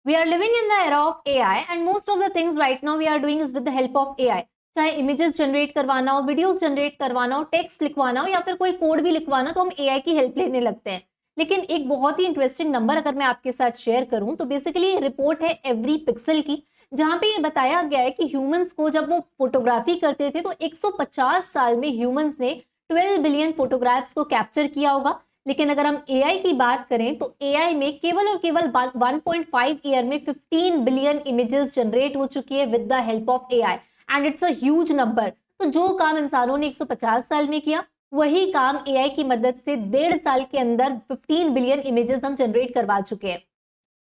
We are living in the era of AI and most of the things right now we are doing is with the help of AI. चाहे images generate करवाना हो, videos generate करवाना हो, text लिखवाना हो या फिर कोई कोड भी लिखवाना हो तो हम एआई की हेल्प लेने लगते हैं। लेकिन एक बहुत ही इंटरेस्टिंग नंबर अगर मैं आपके साथ शेयर करूं तो बेसिकली रिपोर्ट है एवरी पिक्सल की, जहां पे ये बताया गया है कि ह्यूमंस को जब वो फोटोग्राफी करते थे तो 150 साल में ह्यूमंस ने 12 बिलियन फोटोग्राफ्स को कैप्चर किया होगा। लेकिन अगर हम एआई की बात करें तो एआई में केवल और केवल 1.5 ईयर में 15 बिलियन इमेजेस जनरेट हो चुकी है with the help of AI and it's a huge number. तो जो काम इंसानों ने 150 साल में किया वही काम एआई की मदद से 1.5 साल के अंदर 15 बिलियन इमेजेस हम जनरेट करवा चुके हैं।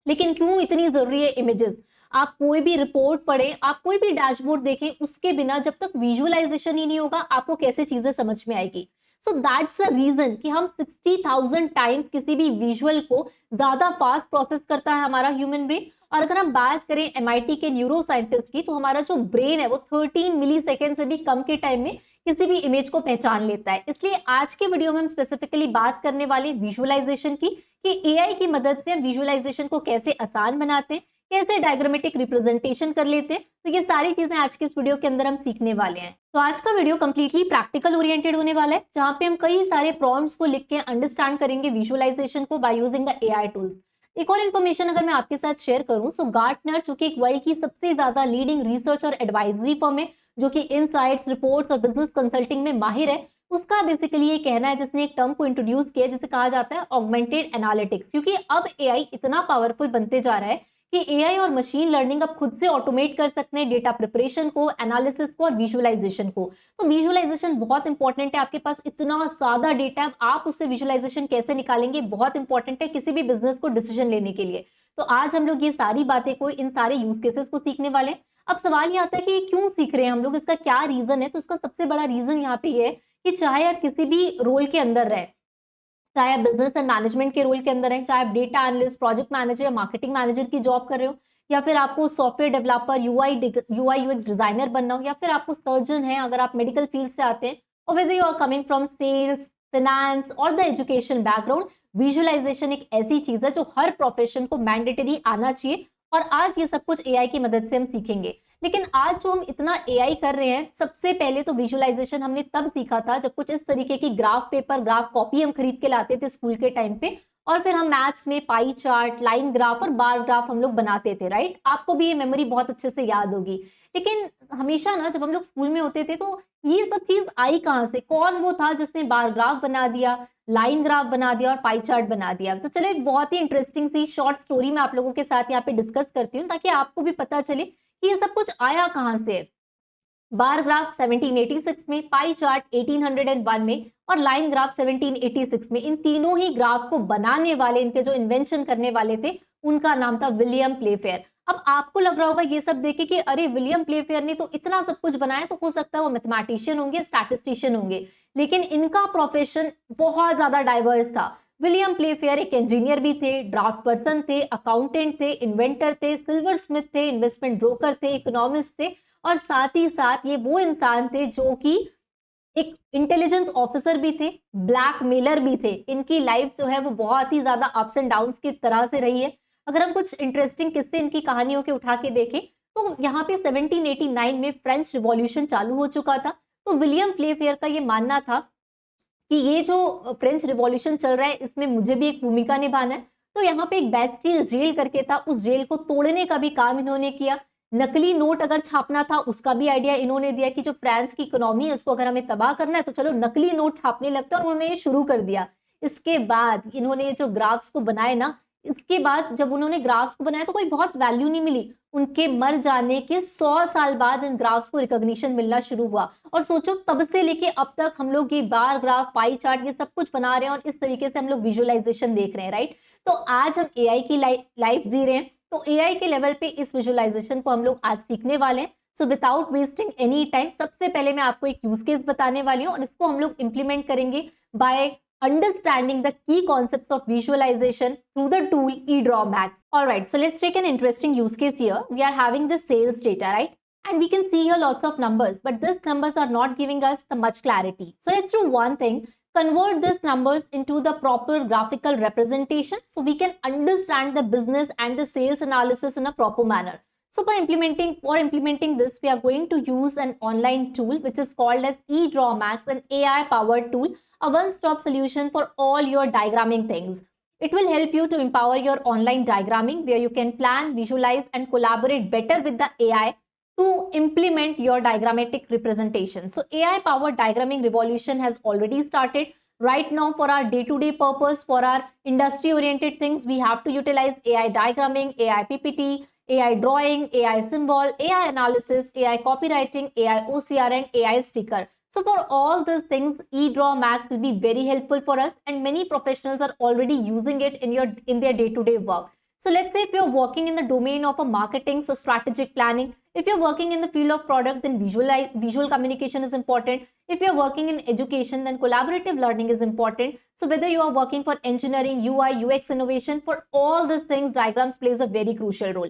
लेकिन क्यों इतनी जरूरी है इमेजेस? आप कोई भी रिपोर्ट पढ़ें, आप कोई भी डैशबोर्ड देखें, उसके बिना जब तक विजुअलाइजेशन ही नहीं होगा आपको कैसे चीजें समझ में आएगी। सो दैट्स अ रीजन कि हम 60,000 टाइम्स किसी भी विजुअल को ज्यादा फास्ट प्रोसेस करता है हमारा ह्यूमन ब्रेन। और अगर हम बात करें एमआईटी के न्यूरो साइंटिस्ट की तो हमारा जो ब्रेन है वो 13 मिली सेकेंड से भी कम के टाइम में किसी भी इमेज को पहचान लेता है। इसलिए आज के वीडियो में हम स्पेसिफिकली बात करने वाले विजुअलाइजेशन की कि एआई की मदद से हम विजुअलाइजेशन को कैसे आसान बनाते हैं, कैसे डायग्रामेटिक रिप्रेजेंटेशन कर लेते हैं। तो ये सारी चीजें आज के इस वीडियो के अंदर हम सीखने वाले हैं। तो आज का वीडियो कंप्लीटली प्रैक्टिकल ओरिएंटेड होने वाला है, जहां पे हम कई सारे प्रॉम्प्ट्स को लिख के अंडरस्टैंड करेंगे विजुअलाइजेशन को by using the AI tools. एक और इन्फॉर्मेशन अगर मैं आपके साथ शेयर करूं सो गार्टनर, जो कि एक वर्ल्ड की सबसे ज्यादा लीडिंग रिसर्च और एडवाइजरी फर्म है, जो कि इनसाइट्स, रिपोर्ट्स और बिजनेस कंसल्टिंग में माहिर है, उसका बेसिकली ये कहना है, जिसने एक टर्म को इंट्रोड्यूस किया जिसे कहा जाता है ऑगमेंटेड एनालिटिक्स। क्योंकि अब एआई इतना पावरफुल बनते जा रहा है कि एआई और मशीन लर्निंग अब खुद से ऑटोमेट कर सकते हैं डेटा प्रिपरेशन को, एनालिसिस को और विजुअलाइजेशन को। तो विजुअलाइजेशन बहुत इंपॉर्टेंट है। आपके पास इतना ज्यादा डेटा है, आप उससे विजुअलाइजेशन कैसे निकालेंगे बहुत इंपॉर्टेंट है किसी भी बिजनेस को डिसीजन लेने के लिए। तो आज हम लोग ये सारी बातें को, इन सारे यूज केसेस को सीखने वाले हैं। अब सवाल ये आता है कि क्यों सीख रहे हैं हम लोग, इसका क्या रीजन है? तो इसका सबसे बड़ा रीजन यहाँ पे ये है कि चाहे आप किसी भी रोल के अंदर रहे, चाहे आप बिजनेस एंड मैनेजमेंट के रोल के अंदर हैं, चाहे आप डेटा एनालिस्ट, प्रोजेक्ट मैनेजर या मार्केटिंग मैनेजर की जॉब कर रहे हो, या फिर आपको software developer, UI UX designer बनना हो, या फिर आपको सर्जन है अगर आप मेडिकल फील्ड से आते हैं, और whether you are coming from sales, finance और द एजुकेशन बैकग्राउंड, विजुअलाइजेशन एक ऐसी चीज है जो हर प्रोफेशन को मैंडेटरी आना चाहिए। और आज ये सब कुछ एआई की मदद से हम सीखेंगे। लेकिन आज जो हम इतना एआई कर रहे हैं, सबसे पहले तो विजुअलाइजेशन हमने तब सीखा था जब कुछ इस तरीके की ग्राफ पेपर, ग्राफ कॉपी हम खरीद के लाते थे स्कूल के टाइम पे, और फिर हम मैथ्स में पाई चार्ट, लाइन ग्राफ और बार ग्राफ हम लोग बनाते थे। राइट, आपको भी ये मेमोरी बहुत अच्छे से याद होगी। लेकिन हमेशा ना जब हम लोग स्कूल में होते थे तो ये सब चीज आई कहाँ से? कौन वो था जिसने बार ग्राफ बना दिया, लाइन ग्राफ बना दिया और पाई चार्ट बना दिया? तो चलो एक बहुत ही इंटरेस्टिंग सी शॉर्ट स्टोरी मैं आप लोगों के साथ यहाँ पे डिस्कस करती हूँ, ताकि आपको भी पता चले कि ये सब कुछ आया कहां से। बार ग्राफ 1786 में, पाई चार्ट 1801 में और लाइन ग्राफ 1786 में। इन तीनों ही ग्राफ को बनाने वाले, इनके जो इन्वेंशन करने वाले थे, उनका नाम था विलियम प्लेफेयर। अब आपको लग रहा होगा ये सब देखे कि अरे विलियम प्लेफेयर ने तो इतना सब कुछ बनाया, तो हो सकता है वो मैथमेटिशियन होंगे, स्टैटिस्टिशियन होंगे। लेकिन इनका प्रोफेशन बहुत ज्यादा डाइवर्स था। विलियम प्लेफेयर एक इंजीनियर भी थे, ड्राफ्ट पर्सन थे, अकाउंटेंट थे, इन्वेंटर थे, सिल्वर स्मिथ थे, इन्वेस्टमेंट ब्रोकर थे, इकोनॉमिस्ट थे, और साथ ही साथ ये वो इंसान थे जो कि एक इंटेलिजेंस ऑफिसर भी थे, ब्लैक मेलर भी थे। इनकी लाइफ जो है वो बहुत ही ज्यादा अप्स एंड डाउन्स की तरह से रही है। अगर हम कुछ इंटरेस्टिंग किस्से इनकी कहानियों के उठा के देखें तो यहाँ पे 1789 में फ्रेंच रिवॉल्यूशन चालू हो चुका था। तो विलियम प्लेफेयर का ये मानना था कि ये जो फ्रेंच रिवॉल्यूशन चल रहा है इसमें मुझे भी एक भूमिका निभाना है। तो यहाँ पे एक बैस्टिल जेल करके था, उस जेल को तोड़ने का भी काम इन्होंने किया। नकली नोट अगर छापना था उसका भी आइडिया इन्होंने दिया कि जो फ्रांस की इकोनॉमी है उसको अगर हमें तबाह करना है तो चलो नकली नोट छापने लगता है, और उन्होंने ये शुरू कर दिया। इसके बाद इन्होंने जो ग्राफ्स को बनाए ना, इसके बाद जब उन्होंने ग्राफ्स को बनाया तो कोई बहुत वैल्यू नहीं मिली। उनके मर जाने के 100 साल बाद इन ग्राफ्स को रिकॉग्निशन मिलना शुरू हुआ। और सोचो तब से लेके अब तक हम लोग ये बार ग्राफ, पाई चार्ट, ये सब कुछ बना रहे हैं और इस तरीके से हम लोग विजुअलाइजेशन देख रहे हैं। राइट, तो आज हम एआई की लाइफ जी रहे हैं। तो एआई के लेवल पे इस विजुअलाइजेशन को हम लोग आज सीखने वाले हैं। So without wasting any time, सबसे पहले मैं आपको एक यूज केस बताने वाली हूँ और इसको हम लोग इंप्लीमेंट करेंगे bye understanding the key concepts of visualization through the tool eDrawMax. Alright, so let's take an interesting use case here. We are having the sales data, right? And we can see here lots of numbers, but these numbers are not giving us the much clarity. So let's do one thing. convert these numbers into the proper graphical representation so we can understand the business and the sales analysis in a proper manner. So for implementing this, we are going to use an online tool which is called as eDrawMax, an AI powered tool, a one-stop solution for all your diagramming things. It will help you to empower your online diagramming where you can plan, visualize and collaborate better with the AI to implement your diagrammatic representation. So AI powered diagramming revolution has already started. Right now, for our day-to-day purpose, for our industry oriented things, we have to utilize AI diagramming, AI PPT, AI drawing, AI symbol, AI analysis, AI copywriting, AI OCR and AI sticker. So for all these things, eDrawMax will be very helpful for us, and many professionals are already using it in their day-to-day work. So let's say if you're working in the domain of a marketing, so strategic planning. If you're working in the field of product, then visual communication is important. If you're working in education, then collaborative learning is important. So whether you are working for engineering, UI, UX innovation, for all these things, diagrams plays a very crucial role.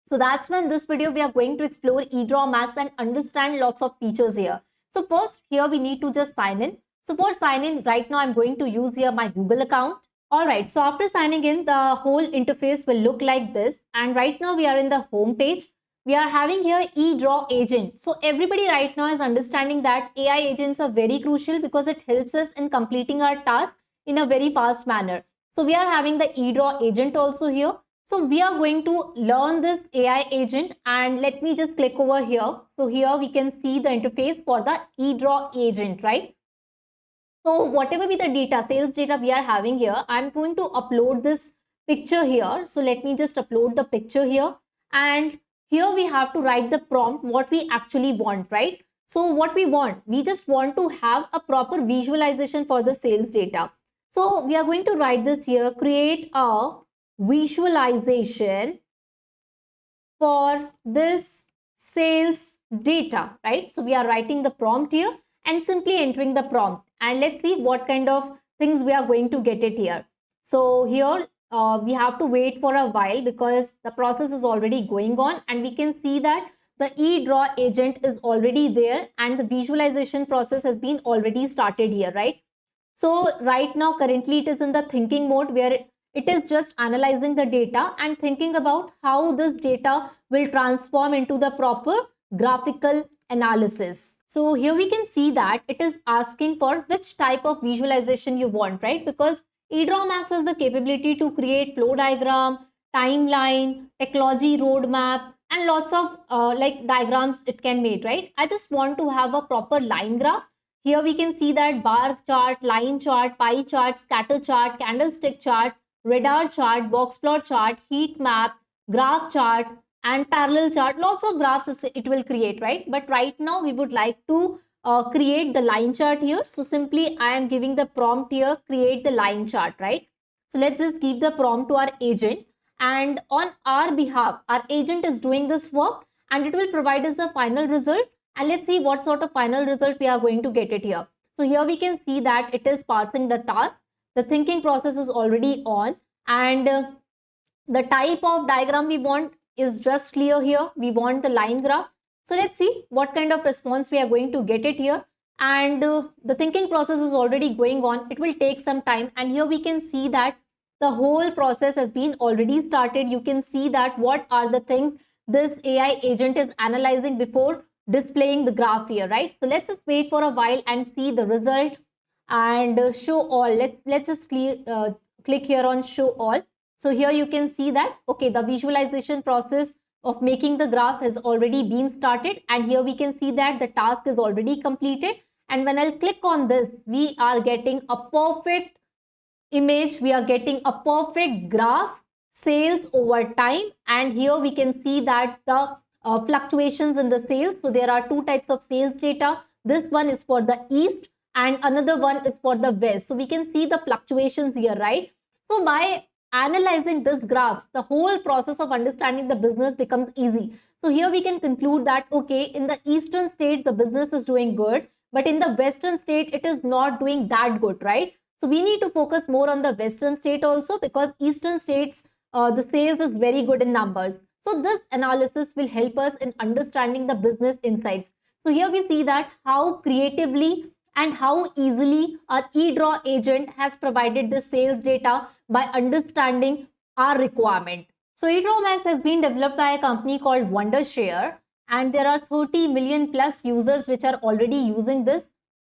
So that's when this video we are going to explore eDrawMax and understand lots of features here. So first here we need to just sign in. So for sign in, right now I'm going to use here my Google account. Alright, so after signing in, the whole interface will look like this. And right now we are in the home page. We are having here eDraw agent. So everybody right now is understanding that AI agents are very crucial because it helps us in completing our task in a very fast manner. So we are having the eDraw agent also here. So we are going to learn this AI agent, and let me just click over here. So here we can see the interface for the eDraw agent, right? So whatever be the data, sales data we are having here, I'm going to upload this picture here. So let me just upload the picture here, and here we have to write the prompt, what we actually want, right? So what we want, we just want to have a proper visualization for the sales data. So we are going to write this here, create a visualization for this sales data, right? So we are writing the prompt here and simply entering the prompt, and let's see what kind of things we are going to get it here. So here we have to wait for a while because the process is already going on, and we can see that the eDraw agent is already there and the visualization process has been already started here, right? So right now currently it is in the thinking mode where it is just analyzing the data and thinking about how this data will transform into the proper graphical analysis. So here we can see that it is asking for which type of visualization you want, right? Because eDrawMax has the capability to create flow diagram, timeline, technology roadmap, and lots of like diagrams it can make, right? I just want to have a proper line graph. Here we can see that bar chart, line chart, pie chart, scatter chart, candlestick chart, radar chart, box plot chart, heat map, graph chart, and parallel chart. Lots of graphs it will create, right? But right now we would like to create the line chart here. So simply I am giving the prompt here, create the line chart, right? So let's just give the prompt to our agent, and on our behalf, our agent is doing this work and it will provide us the final result. And let's see what sort of final result we are going to get it here. So here we can see that it is parsing the task. The thinking process is already on, and the type of diagram we want is just clear here. We want the line graph. So let's see what kind of response we are going to get it here. And the thinking process is already going on. It will take some time, and here we can see that the whole process has been already started. You can see that what are the things this AI agent is analyzing before displaying the graph here, right? So let's just wait for a while and see the result and show all. Let's just click here on show all. So here you can see that, okay, the visualization process of making the graph has already been started, and here we can see that the task is already completed. And when I'll click on this, we are getting a perfect image, we are getting a perfect graph, sales over time, and here we can see that the fluctuations in the sales. So there are two types of sales data. This one is for the east and another one is for the west. So we can see the fluctuations here, right? So by analyzing this graphs, the whole process of understanding the business becomes easy. So here we can conclude that, okay, in the eastern states, the business is doing good, but in the western state, it is not doing that good, right? So we need to focus more on the western state also, because eastern states, the sales is very good in numbers. So this analysis will help us in understanding the business insights. So here we see that how creatively and how easily our eDraw agent has provided the sales data by understanding our requirement. So eDraw Max has been developed by a company called Wondershare, and there are 30 million plus users which are already using this.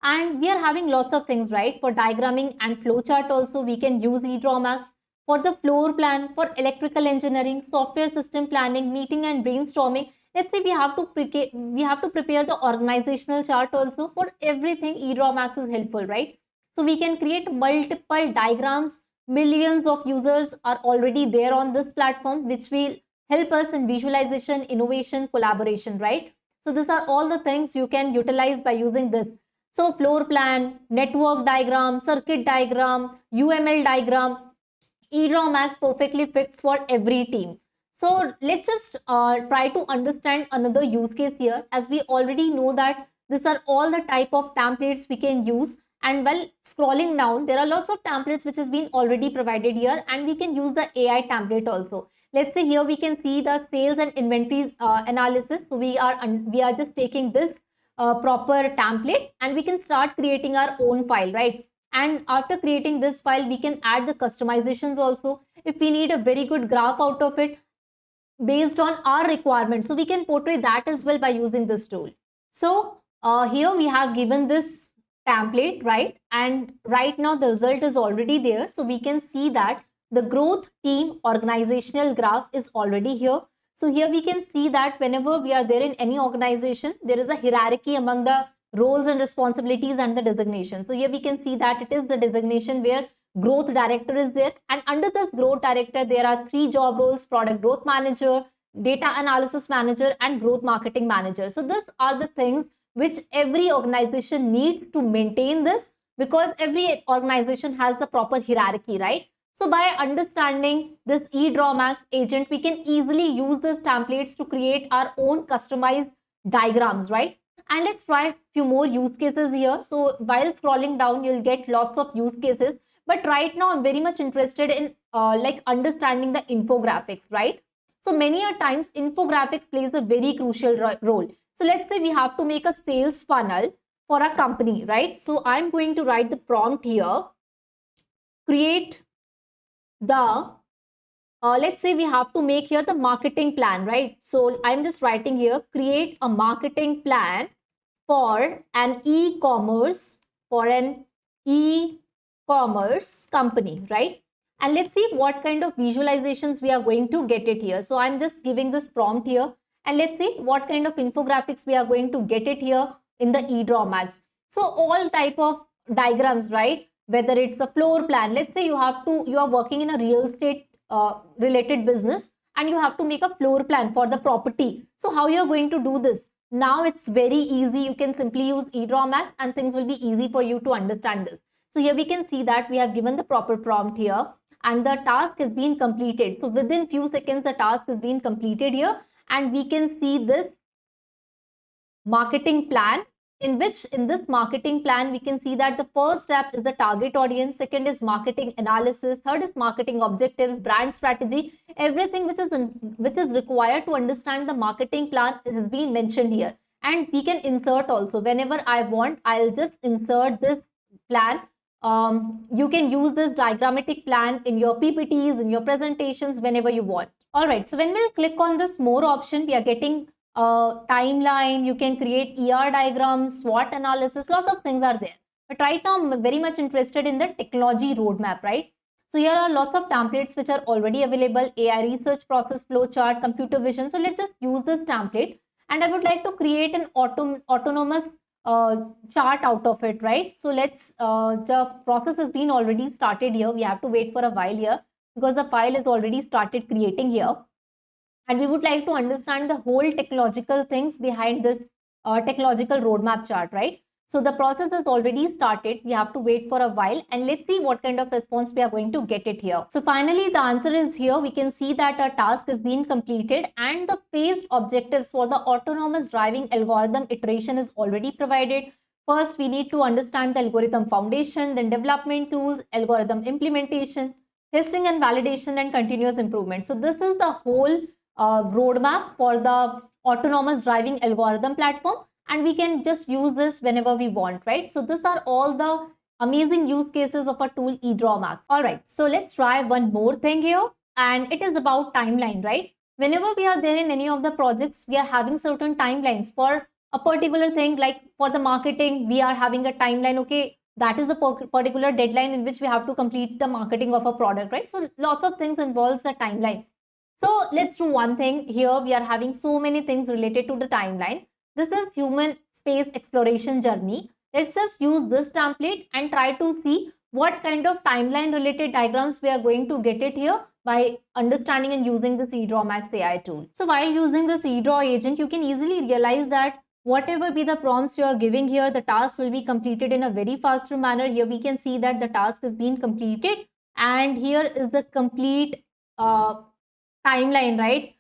And we are having lots of things, right? For diagramming and flowchart also, we can use eDraw Max. For the floor plan, for electrical engineering, software system planning, meeting and brainstorming. Let's say we have to prepare the organizational chart also. For everything, eDraw Max is helpful, right? So we can create multiple diagrams. Millions of users are already there on this platform, which will help us in visualization, innovation, collaboration, right? So these are all the things you can utilize by using this. So floor plan, network diagram, circuit diagram, UML diagram, eDraw Max perfectly fits for every team. So let's just try to understand another use case here, as we already know that these are all the type of templates we can use. And while scrolling down, there are lots of templates which has been already provided here, and we can use the AI template also. Let's say here we can see the sales and inventories analysis. So we are just taking this proper template, and we can start creating our own file, right? And after creating this file, we can add the customizations also. If we need a very good graph out of it based on our requirements, so we can portray that as well by using this tool. So here we have given this template, right? And right now the result is already there. So we can see that the growth team organizational graph is already here. So here we can see that whenever we are there in any organization, there is a hierarchy among the roles and responsibilities and the designation. So here we can see that it is the designation where growth director is there, and under this growth director there are 3 job roles: product growth manager, data analysis manager, and growth marketing manager. So these are the things which every organization needs to maintain this, because every organization has the proper hierarchy, right? So by understanding this eDraw Max agent, we can easily use these templates to create our own customized diagrams, right? And let's try a few more use cases here. So while scrolling down, you'll get lots of use cases. But right now, I'm very much interested in like understanding the infographics, right? So many a times, infographics plays a very crucial role. So let's say we have to make a sales funnel for a company, right? So I'm going to write the prompt here. Create the let's say we have to make here the marketing plan, right? So I'm just writing here, create a marketing plan for an e-commerce company, right? And let's see what kind of visualizations we are going to get it here. So I'm just giving this prompt here, and let's see what kind of infographics we are going to get it here in the eDraw Max. So all type of diagrams, right? Whether it's a floor plan, let's say you are working in a real estate related business, and you have to make a floor plan for the property. So how you're going to do this? Now it's very easy. You can simply use eDraw Max and things will be easy for you to understand this. So here we can see that we have given the proper prompt here, and the task has been completed. So within few seconds, the task has been completed here, and we can see this marketing plan, in this marketing plan, we can see that the first step is the target audience, second is marketing analysis, third is marketing objectives, brand strategy. Everything which is required to understand the marketing plan has been mentioned here. And we can insert also. Whenever I want, I'll just insert this plan. You can use this diagrammatic plan in your PPTs, in your presentations, whenever you want. All right, so when we'll click on this more option, we are getting timeline. You can create ER diagrams, SWOT analysis, lots of things are there. But right now, I'm very much interested in the technology roadmap, right? So here are lots of templates which are already available: AI research process flow chart, computer vision. So let's just use this template, and I would like to create an autonomous chart out of it, right? So let's the process has been already started here. We have to wait for a while here because the file is already started creating here. And we would like to understand the whole technological things behind this technological roadmap chart, right? So the process has already started. We have to wait for a while, and let's see what kind of response we are going to get it here. So finally, the answer is here. We can see that our task has been completed, and the phased objectives for the autonomous driving algorithm iteration is already provided. First, we need to understand the algorithm foundation, then development tools, algorithm implementation, testing and validation, and continuous improvement. So this is the whole roadmap for the autonomous driving algorithm platform. and we can just use this whenever we want, right? So these are all the amazing use cases of a tool eDrawMax. All right, so let's try one more thing here, and it is about timeline, right? Whenever we are there in any of the projects, we are having certain timelines for a particular thing. Like for the marketing, we are having a timeline. Okay, that is a particular deadline in which we have to complete the marketing of a product, right? So lots of things involves a timeline. So let's do one thing here. We are having so many things related to the timeline. This is human space exploration journey. Let's just use this template and try to see what kind of timeline related diagrams we are going to get it here by understanding and using this eDrawMax AI tool. So while using this eDraw agent, you can easily realize that whatever be the prompts you are giving here, the task will be completed in a very faster manner. Here we can see that the task is being completed, and here is the complete timeline, right?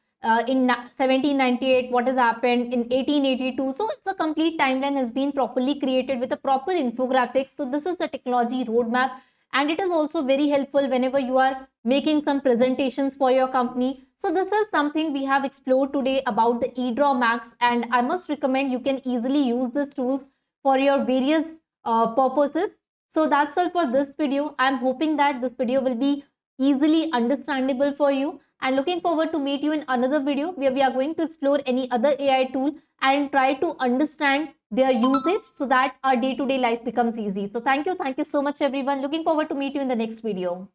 In 1798, what has happened in 1882. So it's a complete timeline has been properly created with a proper infographics. So this is the technology roadmap, and it is also very helpful whenever you are making some presentations for your company. So this is something we have explored today about the eDrawMax, and I must recommend you can easily use these tools for your various purposes. So that's all for this video. I'm hoping that this video will be easily understandable for you, and looking forward to meet you in another video where we are going to explore any other AI tool and try to understand their usage so that our day-to-day life becomes easy. So thank you so much everyone. Looking forward to meet you in the next video.